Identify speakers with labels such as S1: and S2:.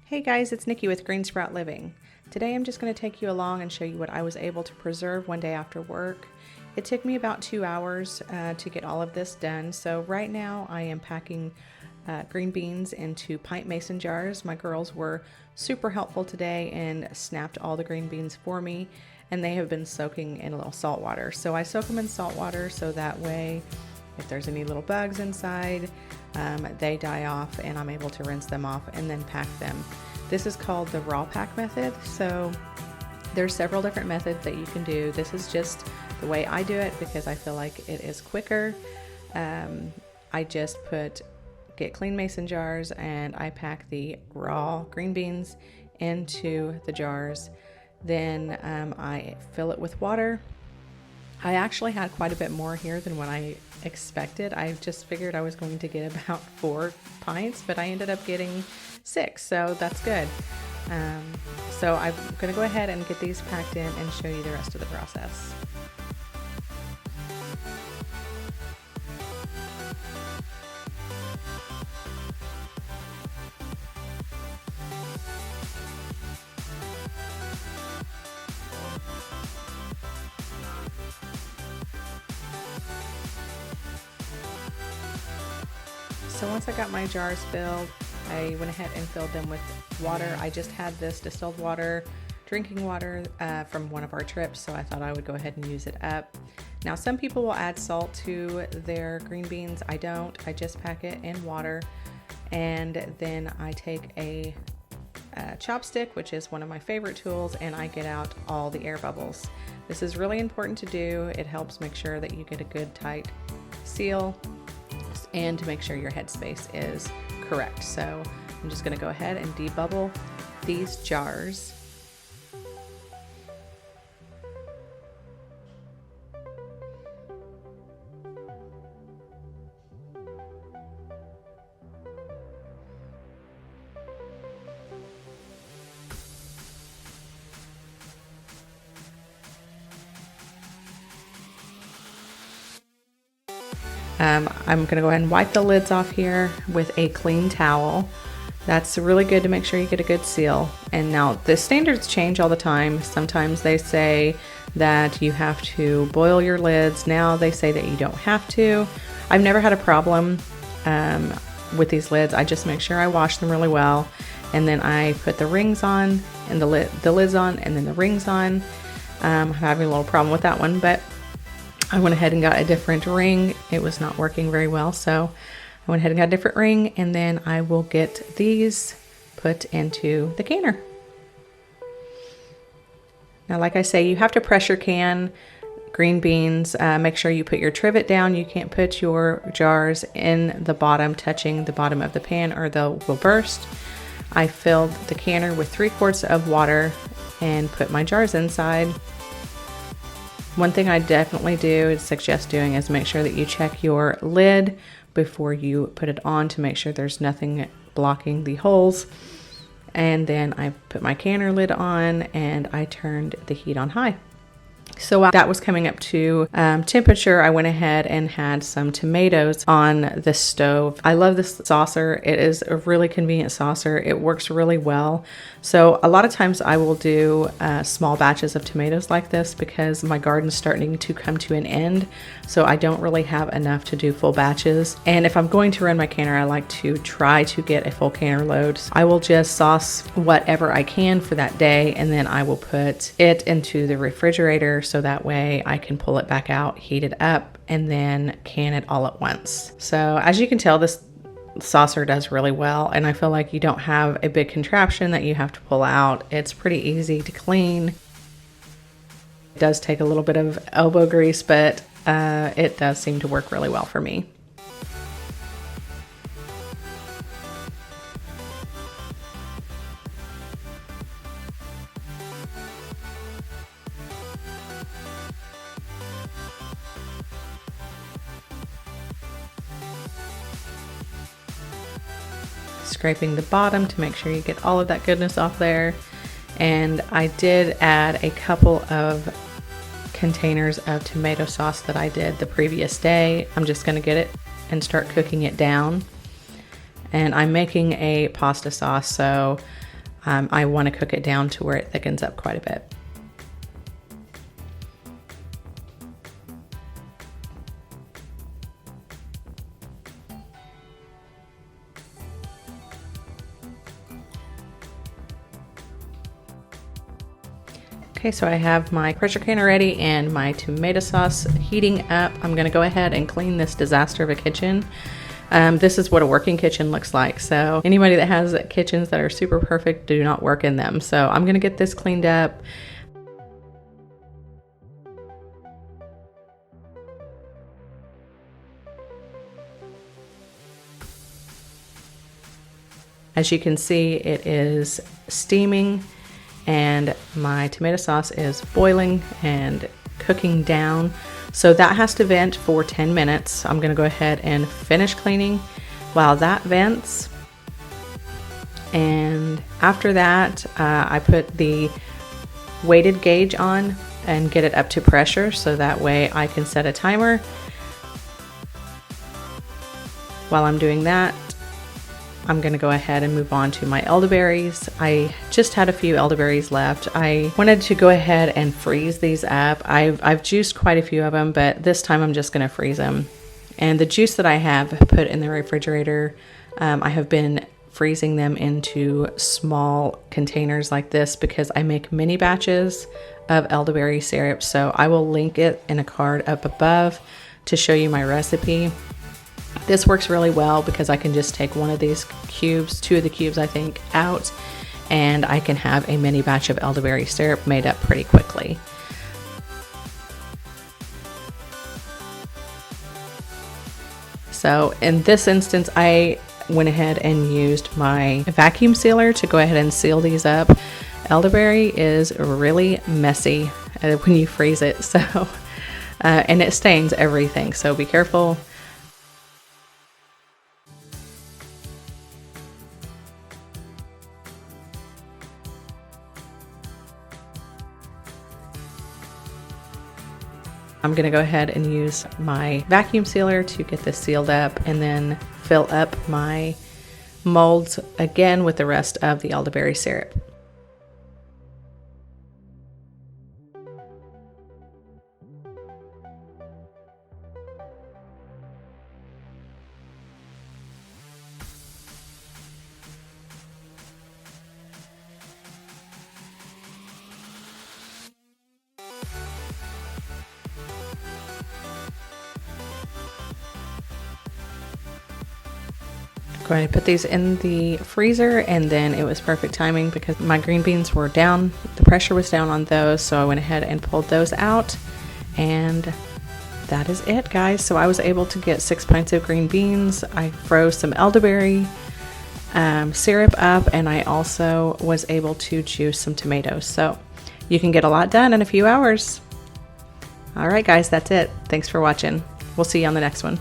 S1: Hey guys, it's Nikki with Green Sprout Living. Today I'm just going to take you along and show you what I was able to preserve one day after work. It took me about 2 hours to get all of this done. So right now I am packing green beans into pint mason jars. My girls were super helpful today and snapped all the green beans for me, and they have been soaking in a little salt water. So I soak them in salt water so that way if there's any little bugs inside, they die off and I'm able to rinse them off and then pack them. This is called the raw pack method. So there's several different methods that you can do. This is just the way I do it because I feel like it is quicker. I just get clean mason jars and I pack the raw green beans into the jars. Then I fill it with water. I actually had quite a bit more here than what I expected. I just figured I was going to get about 4 pints, but I ended up getting 6, so that's good. So I'm going to go ahead and get these packed in and show you the rest of the process. So once I got my jars filled, I went ahead and filled them with water. I just had this distilled water, drinking water from one of our trips, so I thought I would go ahead and use it up. Now some people will add salt to their green beans. I don't. I just pack it in water, and then I take a chopstick, which is one of my favorite tools, and I get out all the air bubbles. This is really important to do. It helps make sure that you get a good tight seal and to make sure your headspace is correct. So I'm just going to go ahead and debubble these jars. I'm going to go ahead and wipe the lids off here with a clean towel. That's really good to make sure you get a good seal. And now the standards change all the time. Sometimes they say that you have to boil your lids. Now they say that you don't have to. I've never had a problem with these lids. I just make sure I wash them really well. And then I put the rings on and the lids on and then the rings on. I'm having a little problem with that one, but I went ahead and got a different ring. It was not working very well, so I went ahead and got a different ring, and then I will get these put into the canner. Now, like I say, you have to pressure can green beans. Make sure you put your trivet down. You can't put your jars in the bottom, touching the bottom of the pan, or they will burst. I filled the canner with 3 quarts of water and put my jars inside. One thing I definitely suggest doing is make sure that you check your lid before you put it on to make sure there's nothing blocking the holes. And then I put my canner lid on and I turned the heat on high. So while that was coming up to temperature, I went ahead and had some tomatoes on the stove. I love this saucer. It is a really convenient saucer. It works really well. So a lot of times I will do small batches of tomatoes like this because my garden's starting to come to an end. So I don't really have enough to do full batches. And if I'm going to run my canner, I like to try to get a full canner load. I will just sauce whatever I can for that day, and then I will put it into the refrigerator so that way I can pull it back out, heat it up, and then can it all at once. So as you can tell, this saucer does really well, and I feel like you don't have a big contraption that you have to pull out. It's pretty easy to clean. It does take a little bit of elbow grease, but it does seem to work really well for me. Scraping the bottom to make sure you get all of that goodness off there. And I did add a couple of containers of tomato sauce that I did the previous day. I'm just going to get it and start cooking it down. And I'm making a pasta sauce, so I want to cook it down to where it thickens up quite a bit. Okay, so I have my pressure canner ready and my tomato sauce heating up. I'm gonna go ahead and clean this disaster of a kitchen. This is what a working kitchen looks like. So anybody that has kitchens that are super perfect, do not work in them. So I'm gonna get this cleaned up. As you can see, it is steaming and my tomato sauce is boiling and cooking down. So that has to vent for 10 minutes. I'm gonna go ahead and finish cleaning while that vents. And after that, I put the weighted gauge on and get it up to pressure, so that way I can set a timer. While I'm doing that, I'm gonna go ahead and move on to my elderberries. I just had a few elderberries left. I wanted to go ahead and freeze these up. I've juiced quite a few of them, but this time I'm just gonna freeze them. And the juice that I have put in the refrigerator, I have been freezing them into small containers like this because I make mini batches of elderberry syrup. So I will link it in a card up above to show you my recipe. This works really well because I can just take one of these cubes, 2 of the cubes I think, out, and I can have a mini batch of elderberry syrup made up pretty quickly. So in this instance, I went ahead and used my vacuum sealer to go ahead and seal these up. Elderberry is really messy when you freeze it, so and it stains everything, so be careful. I'm gonna go ahead and use my vacuum sealer to get this sealed up and then fill up my molds again with the rest of the elderberry syrup. Going to put these in the freezer, and then it was perfect timing because my green beans were down, the pressure was down on those, so I went ahead and pulled those out, and that is it, guys. So I was able to get 6 pints of green beans. I froze some elderberry syrup up, and I also was able to juice some tomatoes. So you can get a lot done in a few hours. All right, guys, that's it. Thanks for watching. We'll see you on the next one.